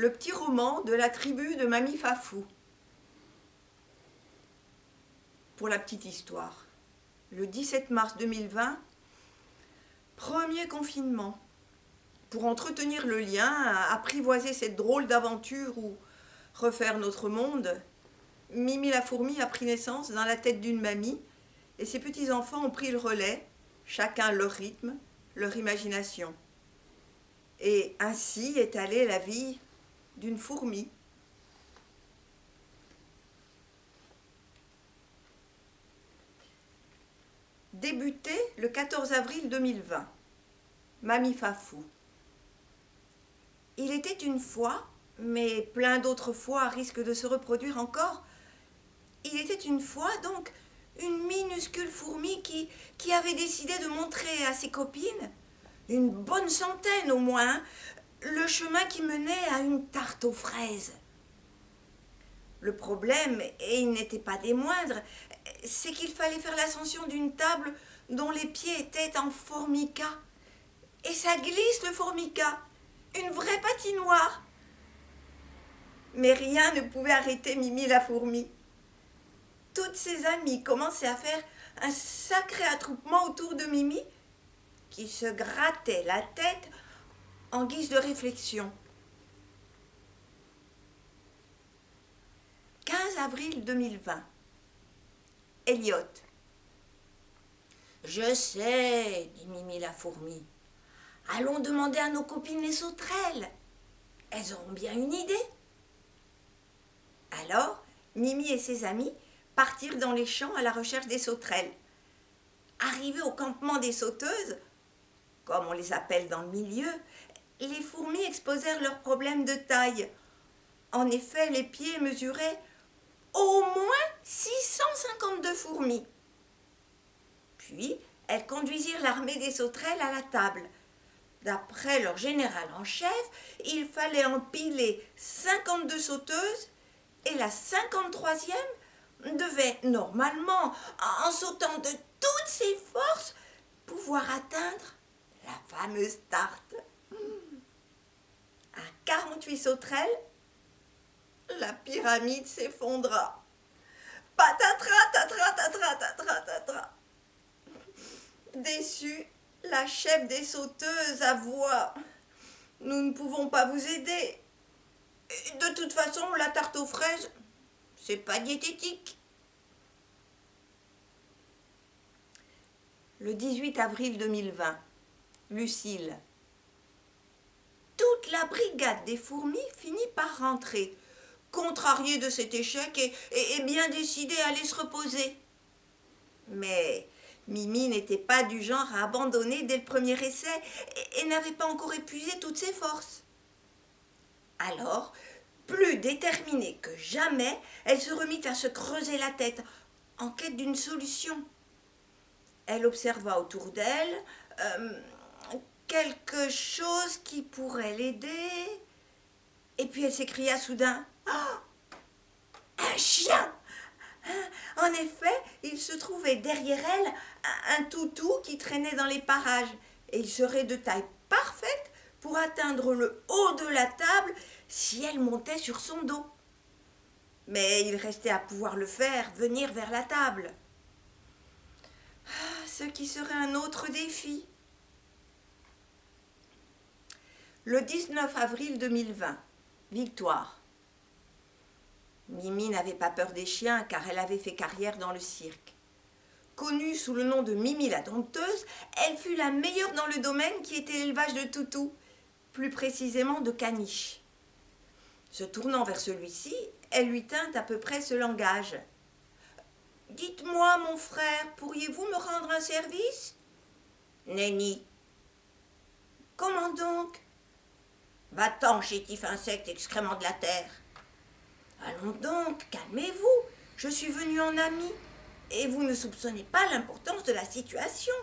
Le petit roman de la tribu de Mamie Fafou. Pour la petite histoire, le 17 mars 2020, premier confinement. Pour entretenir le lien, apprivoiser cette drôle d'aventure ou refaire notre monde, Mimi la fourmi a pris naissance dans la tête d'une mamie et ses petits-enfants ont pris le relais, chacun leur rythme, leur imagination. Et ainsi est allée la vie d'une fourmi. Débuté le 14 avril 2020. Mamie Fafou. Il était une fois, mais plein d'autres fois risquent de se reproduire encore. Il était une fois donc une minuscule fourmi qui avait décidé de montrer à ses copines, une bonne centaine au moins, le chemin qui menait à une tarte aux fraises. Le problème, et il n'était pas des moindres, c'est qu'il fallait faire l'ascension d'une table dont les pieds étaient en formica. Et ça glisse le formica, une vraie patinoire. Mais rien ne pouvait arrêter Mimi la fourmi. Toutes ses amies commençaient à faire un sacré attroupement autour de Mimi, qui se grattait la tête en guise de réflexion. 15 avril 2020. Elliot. Je sais, dit Mimi la fourmi. Allons demander à nos copines les sauterelles. Elles auront bien une idée. Alors, Mimi et ses amis partirent dans les champs à la recherche des sauterelles. Arrivées au campement des sauteuses, comme on les appelle dans le milieu, les fourmis exposèrent leurs problèmes de taille. En effet, les pieds mesuraient au moins 652 fourmis. Puis, elles conduisirent l'armée des sauterelles à la table. D'après leur général en chef, il fallait empiler 52 sauteuses et la 53e devait normalement, en sautant de toutes ses forces, pouvoir atteindre la fameuse tarte. À 48 sauterelles, la pyramide s'effondra. Patatras, tatras, tatras, tatras, tatras. Déçue, la chef des sauteuses avoua: nous ne pouvons pas vous aider. De toute façon, la tarte aux fraises, c'est pas diététique. Le 18 avril 2020, Lucille. Toute la brigade des fourmis finit par rentrer, contrariée de cet échec et bien décidée à aller se reposer. Mais Mimi n'était pas du genre à abandonner dès le premier essai et n'avait pas encore épuisé toutes ses forces. Alors, plus déterminée que jamais, elle se remit à se creuser la tête en quête d'une solution. Elle observa autour d'elle quelque chose qui pourrait l'aider. Et puis elle s'écria soudain: oh, un chien! En effet, il se trouvait derrière elle un toutou qui traînait dans les parages, et il serait de taille parfaite pour atteindre le haut de la table si elle montait sur son dos. Mais il restait à pouvoir le faire venir vers la table. Ce qui serait un autre défi. Le 19 avril 2020, Victoire. Mimi n'avait pas peur des chiens car elle avait fait carrière dans le cirque. Connue sous le nom de Mimi la dompteuse, elle fut la meilleure dans le domaine qui était l'élevage de toutous, plus précisément de caniches. Se tournant vers celui-ci, elle lui tint à peu près ce langage. « Dites-moi, mon frère, pourriez-vous me rendre un service ?»« Nenni. »« Comment donc ?»« Va-t'en, chétif insecte, excrément de la terre. »« Allons donc, calmez-vous, je suis venue en ami, et vous ne soupçonnez pas l'importance de la situation.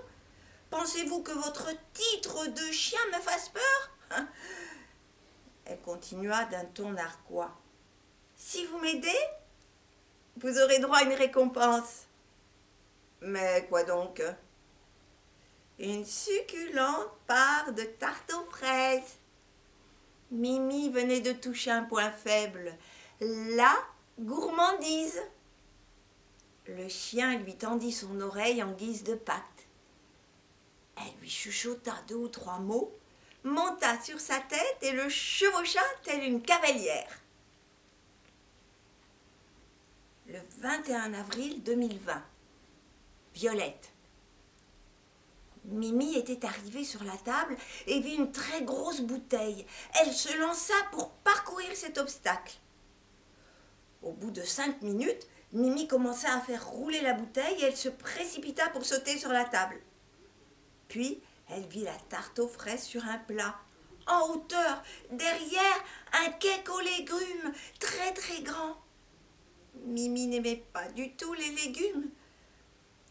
Pensez-vous que votre titre de chien me fasse peur ?» Elle continua d'un ton narquois. « Si vous m'aidez, vous aurez droit à une récompense. »« Mais quoi donc ?»« Une succulente part de tarte aux fraises. » Mimi venait de toucher un point faible, la gourmandise. Le chien lui tendit son oreille en guise de patte. Elle lui chuchota 2 ou 3 mots, monta sur sa tête et le chevaucha telle une cavalière. Le 21 avril 2020. Violette. Mimi était arrivée sur la table et vit une très grosse bouteille. Elle se lança pour parcourir cet obstacle. Au bout de 5 minutes, Mimi commença à faire rouler la bouteille et elle se précipita pour sauter sur la table. Puis, elle vit la tarte aux fraises sur un plat. En hauteur, derrière, un cake aux légumes, très très grand. Mimi n'aimait pas du tout les légumes.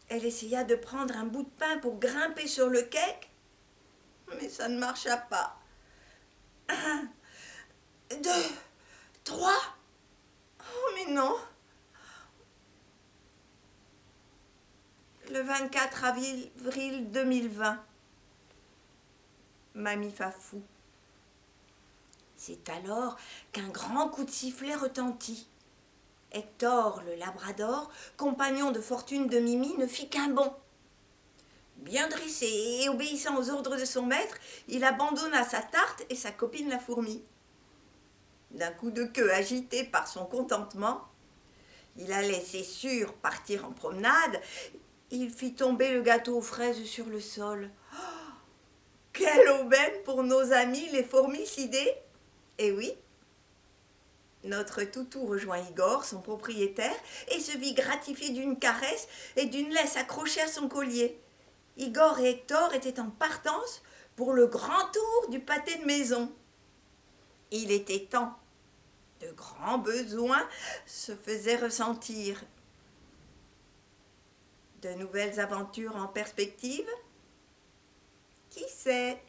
Elle essaya de prendre un bout de pain pour grimper sur le cake, mais ça ne marcha pas. 1, 2, 3. Oh, mais non. Le 24 avril 2020. Mamie Fafou. C'est alors qu'un grand coup de sifflet retentit. Hector, le labrador, compagnon de fortune de Mimi, ne fit qu'un bond. Bien dressé et obéissant aux ordres de son maître, il abandonna sa tarte et sa copine la fourmi. D'un coup de queue agité par son contentement, il allait, c'est sûr, partir en promenade. Il fit tomber le gâteau aux fraises sur le sol. Oh, quelle aubaine pour nos amis les fourmicidés! Eh oui, notre toutou rejoint Igor, son propriétaire, et se vit gratifié d'une caresse et d'une laisse accrochée à son collier. Igor et Hector étaient en partance pour le grand tour du pâté de maison. Il était temps. De grands besoins se faisaient ressentir. De nouvelles aventures en perspective? Qui sait?